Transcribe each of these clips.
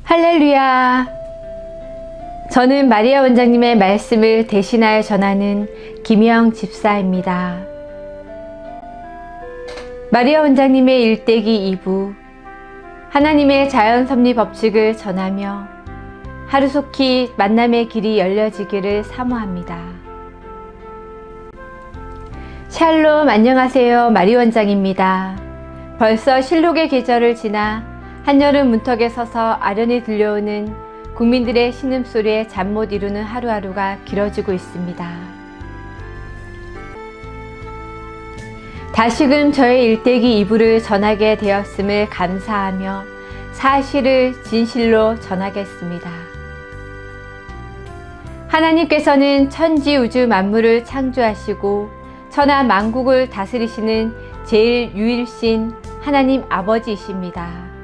할렐루야! 저는 마리아 원장님의 말씀을 대신하여 전하는 김영 집사입니다. 마리아 원장님의 일대기 2부, 하나님의 자연섭리 법칙을 전하며 하루속히 만남의 길이 열려지기를 사모합니다. 샬롬, 안녕하세요. 마리 원장입니다. 벌써 실록의 계절을 지나 한여름 문턱에 서서 아련히 들려오는 국민들의 신음소리에 잠 못 이루는 하루하루가 길어지고 있습니다. 다시금 저의 일대기 2부를 전하게 되었음을 감사하며 사실을 진실로 전하겠습니다. 하나님께서는 천지 우주 만물을 창조하시고 천하 만국을 다스리시는 제일 유일신 하나님 아버지이십니다.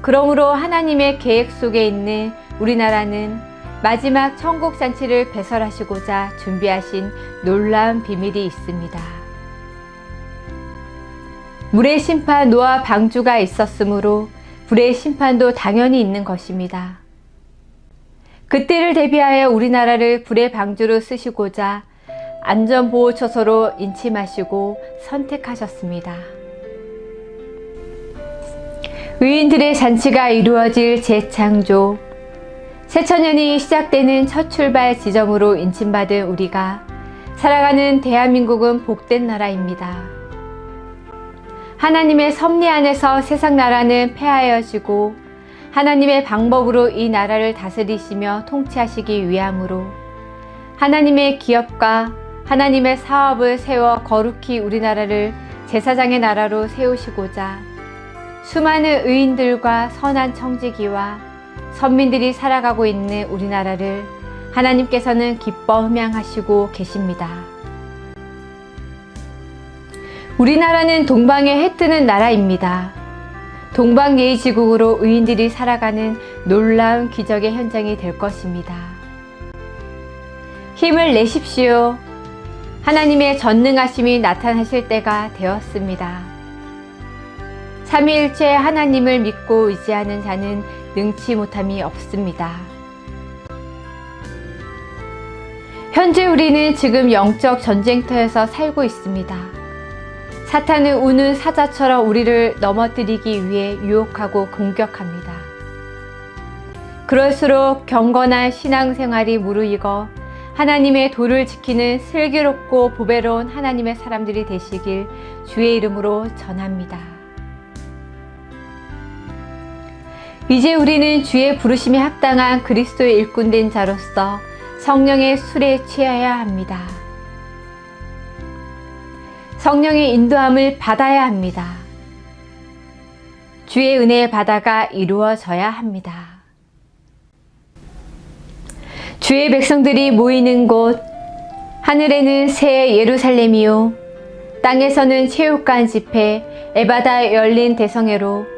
그러므로 하나님의 계획 속에 있는 우리나라는 마지막 천국 잔치를 배설하시고자 준비하신 놀라운 비밀이 있습니다. 물의 심판 노아 방주가 있었으므로 불의 심판도 당연히 있는 것입니다. 그때를 대비하여 우리나라를 불의 방주로 쓰시고자 안전보호초소로 인침하시고 선택하셨습니다. 의인들의 잔치가 이루어질 재창조, 새천년이 시작되는 첫 출발 지점으로 인침받은 우리가 살아가는 대한민국은 복된 나라입니다. 하나님의 섭리 안에서 세상 나라는 폐하여지고 하나님의 방법으로 이 나라를 다스리시며 통치하시기 위함으로 하나님의 기업과 하나님의 사업을 세워 거룩히 우리나라를 제사장의 나라로 세우시고자 수많은 의인들과 선한 청지기와 선민들이 살아가고 있는 우리나라를 하나님께서는 기뻐 흠양하시고 계십니다. 우리나라는 동방에 해 뜨는 나라입니다. 동방예의지국으로 의인들이 살아가는 놀라운 기적의 현장이 될 것입니다. 힘을 내십시오. 하나님의 전능하심이 나타나실 때가 되었습니다. 삼위일체 하나님을 믿고 의지하는 자는 능치 못함이 없습니다. 현재 우리는 지금 영적 전쟁터에서 살고 있습니다. 사탄은 우는 사자처럼 우리를 넘어뜨리기 위해 유혹하고 공격합니다. 그럴수록 경건한 신앙생활이 무르익어 하나님의 도를 지키는 슬기롭고 보배로운 하나님의 사람들이 되시길 주의 이름으로 전합니다. 이제 우리는 주의 부르심에 합당한 그리스도의 일꾼된 자로서 성령의 술에 취해야 합니다. 성령의 인도함을 받아야 합니다. 주의 은혜의 바다가 이루어져야 합니다. 주의 백성들이 모이는 곳, 하늘에는 새 예루살렘이요 땅에서는 체육관 집회, 에바다 열린 대성회로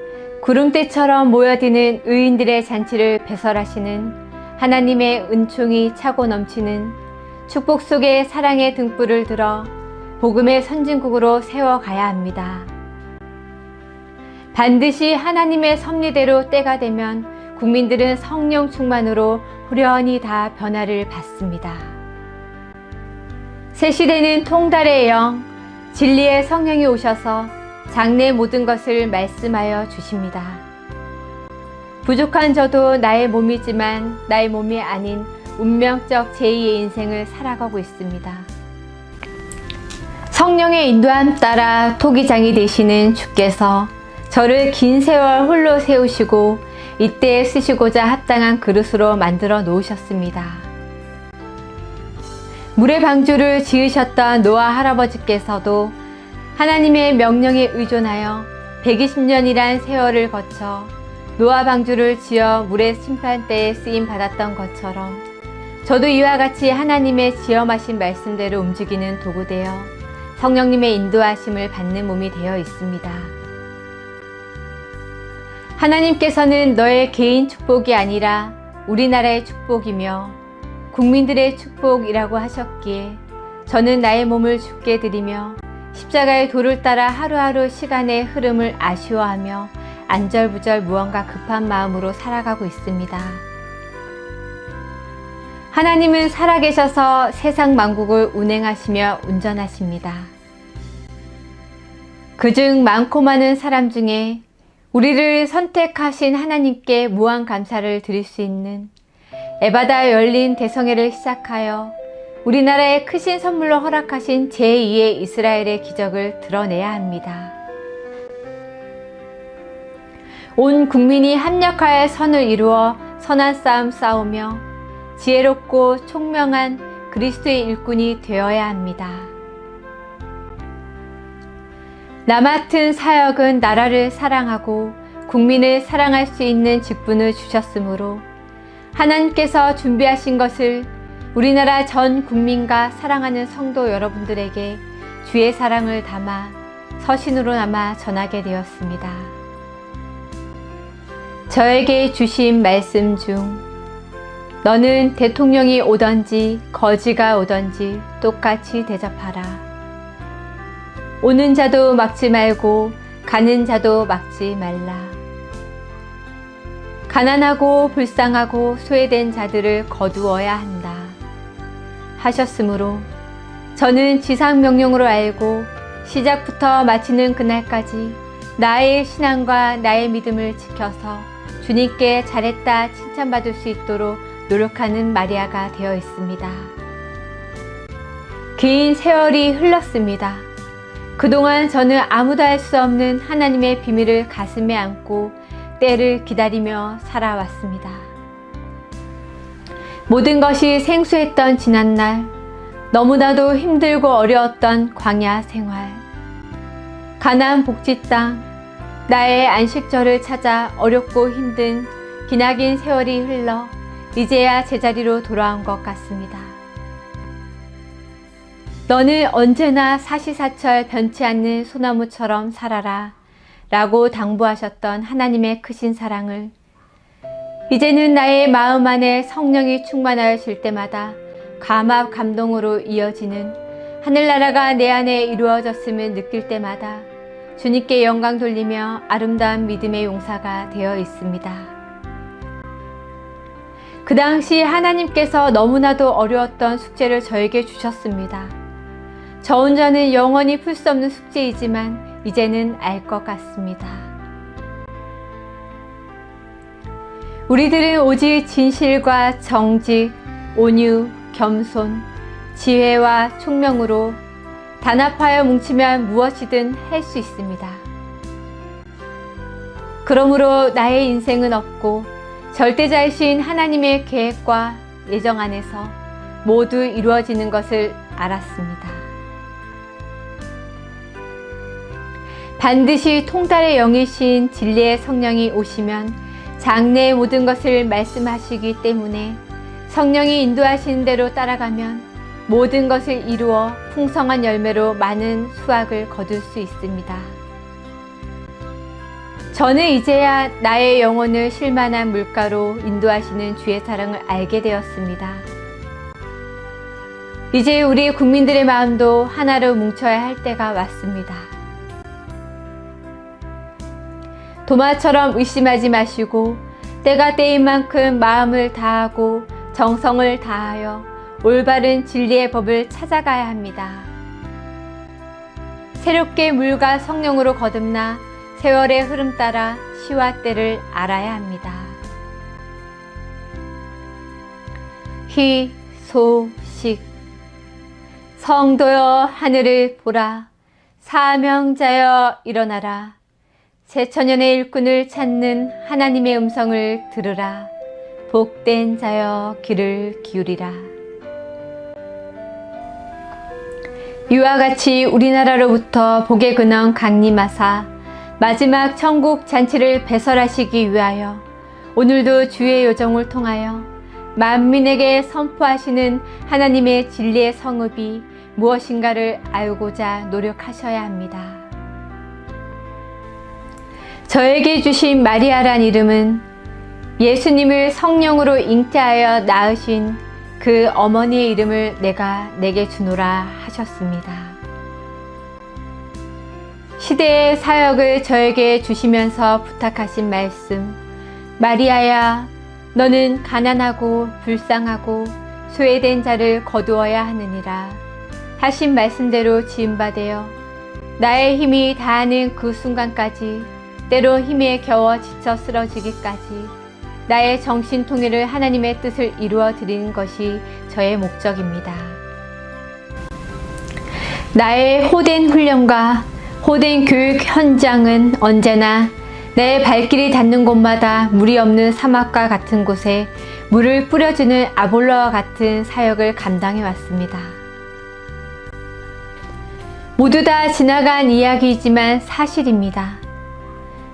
구름대처럼 모여드는 의인들의 잔치를 배설하시는 하나님의 은총이 차고 넘치는 축복 속에 사랑의 등불을 들어 복음의 선진국으로 세워가야 합니다. 반드시 하나님의 섭리대로 때가 되면 국민들은 성령 충만으로 후련히 다 변화를 받습니다. 새 시대는 통달의 영, 진리의 성령이 오셔서 장래 모든 것을 말씀하여 주십니다. 부족한 저도 나의 몸이지만 나의 몸이 아닌 운명적 제2의 인생을 살아가고 있습니다. 성령의 인도함 따라 토기장이 되시는 주께서 저를 긴 세월 홀로 세우시고 이때에 쓰시고자 합당한 그릇으로 만들어 놓으셨습니다. 물의 방주를 지으셨던 노아 할아버지께서도 하나님의 명령에 의존하여 120년이란 세월을 거쳐 노아 방주를 지어 물의 심판대에 쓰임 받았던 것처럼 저도 이와 같이 하나님의 지엄하신 말씀대로 움직이는 도구되어 성령님의 인도하심을 받는 몸이 되어 있습니다. 하나님께서는 너의 개인 축복이 아니라 우리나라의 축복이며 국민들의 축복이라고 하셨기에 저는 나의 몸을 주께 드리며 십자가의 도를 따라 하루하루 시간의 흐름을 아쉬워하며 안절부절 무언가 급한 마음으로 살아가고 있습니다. 하나님은 살아계셔서 세상 만국을 운행하시며 운전하십니다. 그중 많고 많은 사람 중에 우리를 선택하신 하나님께 무한 감사를 드릴 수 있는 에바다 열린 대성회를 시작하여 우리나라에 크신 선물로 허락하신 제2의 이스라엘의 기적을 드러내야 합니다. 온 국민이 합력하여 선을 이루어 선한 싸움 싸우며 지혜롭고 총명한 그리스도의 일꾼이 되어야 합니다. 나 맡은 사역은 나라를 사랑하고 국민을 사랑할 수 있는 직분을 주셨으므로 하나님께서 준비하신 것을 우리나라 전 국민과 사랑하는 성도 여러분들에게 주의 사랑을 담아 서신으로 남아 전하게 되었습니다. 저에게 주신 말씀 중 너는 대통령이 오든지 거지가 오든지 똑같이 대접하라. 오는 자도 막지 말고 가는 자도 막지 말라. 가난하고 불쌍하고 소외된 자들을 거두어야 한다 하셨으므로 저는 지상명령으로 알고 시작부터 마치는 그날까지 나의 신앙과 나의 믿음을 지켜서 주님께 잘했다 칭찬받을 수 있도록 노력하는 마리아가 되어 있습니다. 긴 세월이 흘렀습니다. 그동안 저는 아무도 알 수 없는 하나님의 비밀을 가슴에 안고 때를 기다리며 살아왔습니다. 모든 것이 생소했던 지난날, 너무나도 힘들고 어려웠던 광야 생활, 가나안 복지 땅, 나의 안식처를 찾아 어렵고 힘든 기나긴 세월이 흘러 이제야 제자리로 돌아온 것 같습니다. 너는 언제나 사시사철 변치 않는 소나무처럼 살아라 라고 당부하셨던 하나님의 크신 사랑을 이제는 나의 마음 안에 성령이 충만하실 때마다 감압 감동으로 이어지는 하늘나라가 내 안에 이루어졌음을 느낄 때마다 주님께 영광 돌리며 아름다운 믿음의 용사가 되어 있습니다. 그 당시 하나님께서 너무나도 어려웠던 숙제를 저에게 주셨습니다. 저 혼자는 영원히 풀 수 없는 숙제이지만 이제는 알 것 같습니다. 우리들은 오직 진실과 정직, 온유, 겸손, 지혜와 총명으로 단합하여 뭉치면 무엇이든 할 수 있습니다. 그러므로 나의 인생은 없고 절대자이신 하나님의 계획과 예정 안에서 모두 이루어지는 것을 알았습니다. 반드시 통달의 영이신 진리의 성령이 오시면 장래의 모든 것을 말씀하시기 때문에 성령이 인도하시는 대로 따라가면 모든 것을 이루어 풍성한 열매로 많은 수확을 거둘 수 있습니다. 저는 이제야 나의 영혼을 쉴만한 물가로 인도하시는 주의 사랑을 알게 되었습니다. 이제 우리 국민들의 마음도 하나로 뭉쳐야 할 때가 왔습니다. 도마처럼 의심하지 마시고 때가 때인 만큼 마음을 다하고 정성을 다하여 올바른 진리의 법을 찾아가야 합니다. 새롭게 물과 성령으로 거듭나 세월의 흐름 따라 시와 때를 알아야 합니다. 희소식 성도여 하늘을 보라 사명자여 일어나라 새천년의 일꾼을 찾는 하나님의 음성을 들으라 복된 자여 귀를 기울이라. 이와 같이 우리나라로부터 복의 근원 강림하사 마지막 천국 잔치를 배설하시기 위하여 오늘도 주의 요정을 통하여 만민에게 선포하시는 하나님의 진리의 성읍이 무엇인가를 알고자 노력하셔야 합니다. 저에게 주신 마리아란 이름은 예수님을 성령으로 잉태하여 낳으신 그 어머니의 이름을 내가 내게 주노라 하셨습니다. 시대의 사역을 저에게 주시면서 부탁하신 말씀. 마리아야, 너는 가난하고 불쌍하고 소외된 자를 거두어야 하느니라 하신 말씀대로 지음받으여 나의 힘이 다하는 그 순간까지, 때로 힘에 겨워 지쳐 쓰러지기까지 나의 정신통일을 하나님의 뜻을 이루어 드리는 것이 저의 목적입니다. 나의 호된 훈련과 호된 교육 현장은 언제나 내 발길이 닿는 곳마다 물이 없는 사막과 같은 곳에 물을 뿌려주는 아볼로와 같은 사역을 감당해 왔습니다. 모두 다 지나간 이야기이지만 사실입니다.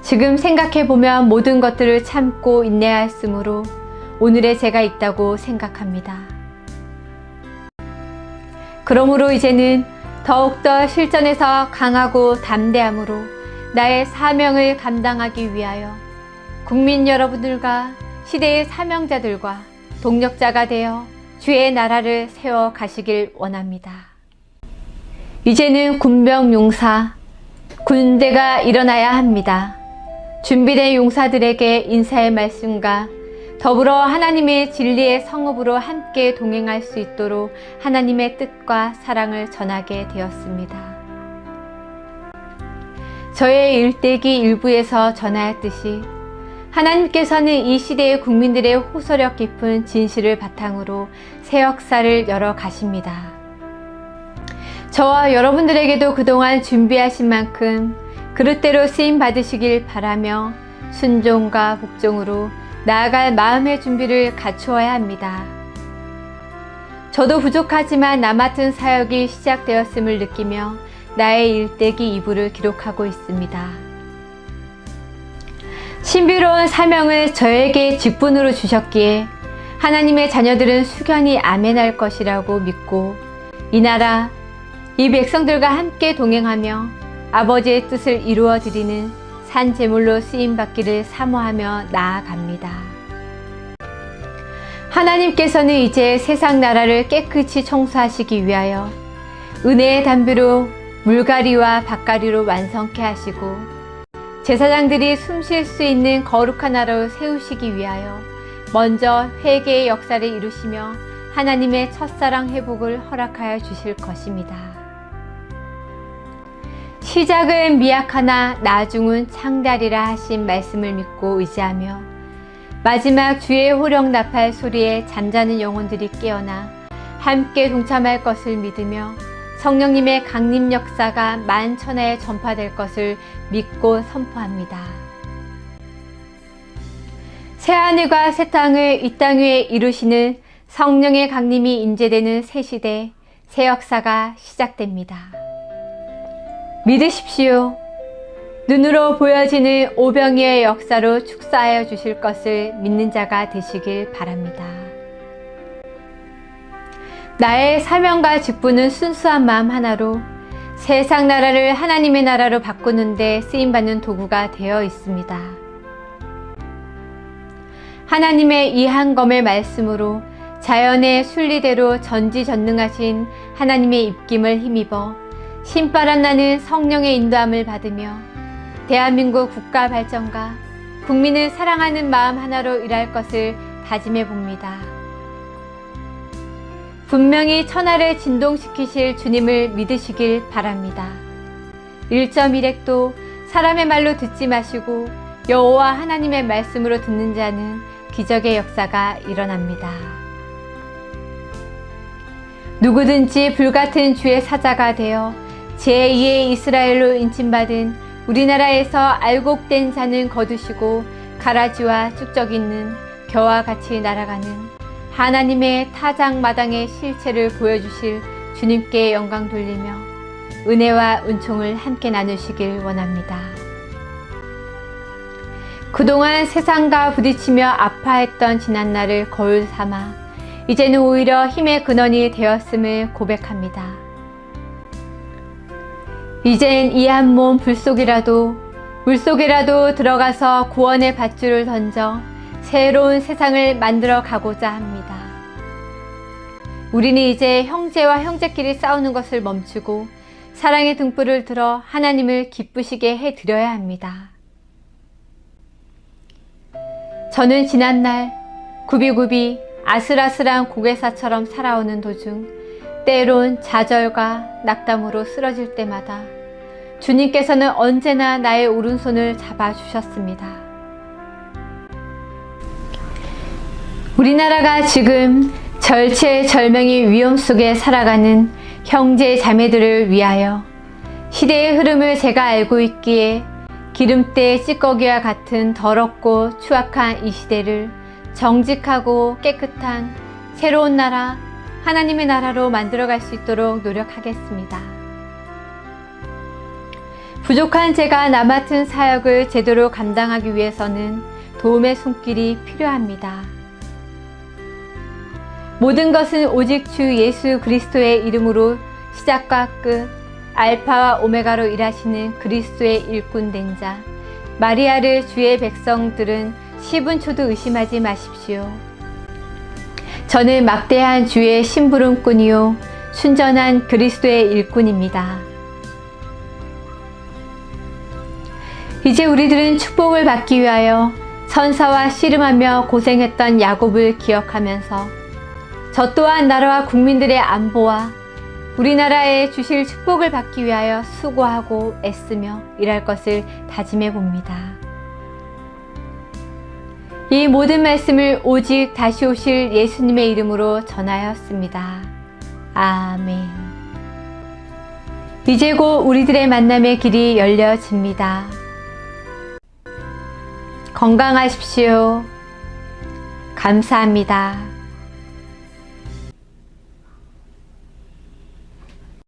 지금 생각해보면 모든 것들을 참고 인내하였으므로 오늘의 제가 있다고 생각합니다. 그러므로 이제는 더욱더 실전에서 강하고 담대함으로 나의 사명을 감당하기 위하여 국민 여러분들과 시대의 사명자들과 동력자가 되어 주의 나라를 세워 가시길 원합니다. 이제는 군병용사, 군대가 일어나야 합니다. 준비된 용사들에게 인사의 말씀과 더불어 하나님의 진리의 성읍으로 함께 동행할 수 있도록 하나님의 뜻과 사랑을 전하게 되었습니다. 저의 일대기 일부에서 전하였듯이 하나님께서는 이 시대의 국민들의 호소력 깊은 진실을 바탕으로 새 역사를 열어 가십니다. 저와 여러분들에게도 그동안 준비하신 만큼 그릇대로 쓰임 받으시길 바라며 순종과 복종으로 나아갈 마음의 준비를 갖추어야 합니다. 저도 부족하지만 나 맡은 사역이 시작되었음을 느끼며 나의 일대기 2부를 기록하고 있습니다. 신비로운 사명을 저에게 직분으로 주셨기에 하나님의 자녀들은 숙연히 아멘할 것이라고 믿고 이 나라, 이 백성들과 함께 동행하며 아버지의 뜻을 이루어 드리는 산 제물로 쓰임받기를 사모하며 나아갑니다. 하나님께서는 이제 세상 나라를 깨끗이 청소하시기 위하여 은혜의 담비로 물가리와 밭가리로 완성케 하시고 제사장들이 숨 쉴 수 있는 거룩한 나라로 세우시기 위하여 먼저 회개의 역사를 이루시며 하나님의 첫사랑 회복을 허락하여 주실 것입니다. 시작은 미약하나 나중은 창대하리라 하신 말씀을 믿고 의지하며 마지막 주의 호령 나팔 소리에 잠자는 영혼들이 깨어나 함께 동참할 것을 믿으며 성령님의 강림 역사가 만천하에 전파될 것을 믿고 선포합니다. 새하늘과 새 땅을 이 땅 위에 이루시는 성령의 강림이 임재되는 새 시대, 새 역사가 시작됩니다. 믿으십시오. 눈으로 보여지는 오병이어의 역사로 축사하여 주실 것을 믿는 자가 되시길 바랍니다. 나의 사명과 직분은 순수한 마음 하나로 세상 나라를 하나님의 나라로 바꾸는 데 쓰임받는 도구가 되어 있습니다. 하나님의 이 한검의 말씀으로 자연의 순리대로 전지전능하신 하나님의 입김을 힘입어 신바람 나는 성령의 인도함을 받으며 대한민국 국가 발전과 국민을 사랑하는 마음 하나로 일할 것을 다짐해 봅니다. 분명히 천하를 진동시키실 주님을 믿으시길 바랍니다. 1.1핵도 사람의 말로 듣지 마시고 여호와 하나님의 말씀으로 듣는 자는 기적의 역사가 일어납니다. 누구든지 불같은 주의 사자가 되어 제2의 이스라엘로 인침받은 우리나라에서 알곡된 자는 거두시고 가라지와 쭉적 있는 겨와 같이 날아가는 하나님의 타작마당의 실체를 보여주실 주님께 영광 돌리며 은혜와 은총을 함께 나누시길 원합니다. 그동안 세상과 부딪히며 아파했던 지난날을 거울 삼아 이제는 오히려 힘의 근원이 되었음을 고백합니다. 이젠 이 한 몸 물속이라도 들어가서 구원의 밧줄을 던져 새로운 세상을 만들어 가고자 합니다. 우리는 이제 형제와 형제끼리 싸우는 것을 멈추고 사랑의 등불을 들어 하나님을 기쁘시게 해드려야 합니다. 저는 지난날 굽이굽이 아슬아슬한 고개사처럼 살아오는 도중 때론 좌절과 낙담으로 쓰러질 때마다 주님께서는 언제나 나의 오른손을 잡아주셨습니다. 우리나라가 지금 절체절명의 위험 속에 살아가는 형제 자매들을 위하여 시대의 흐름을 제가 알고 있기에 기름때 찌꺼기와 같은 더럽고 추악한 이 시대를 정직하고 깨끗한 새로운 나라, 하나님의 나라로 만들어갈 수 있도록 노력하겠습니다. 부족한 제가 나 맡은 사역을 제대로 감당하기 위해서는 도움의 손길이 필요합니다. 모든 것은 오직 주 예수 그리스도의 이름으로 시작과 끝, 알파와 오메가로 일하시는 그리스도의 일꾼 된 자, 마리아를 주의 백성들은 10분초도 의심하지 마십시오. 저는 막대한 주의 심부름꾼이요 순전한 그리스도의 일꾼입니다. 이제 우리들은 축복을 받기 위하여 선사와 씨름하며 고생했던 야곱을 기억하면서 저 또한 나라와 국민들의 안보와 우리나라에 주실 축복을 받기 위하여 수고하고 애쓰며 일할 것을 다짐해 봅니다. 이 모든 말씀을 오직 다시 오실 예수님의 이름으로 전하였습니다. 아멘. 이제 곧 우리들의 만남의 길이 열려집니다. 건강하십시오. 감사합니다.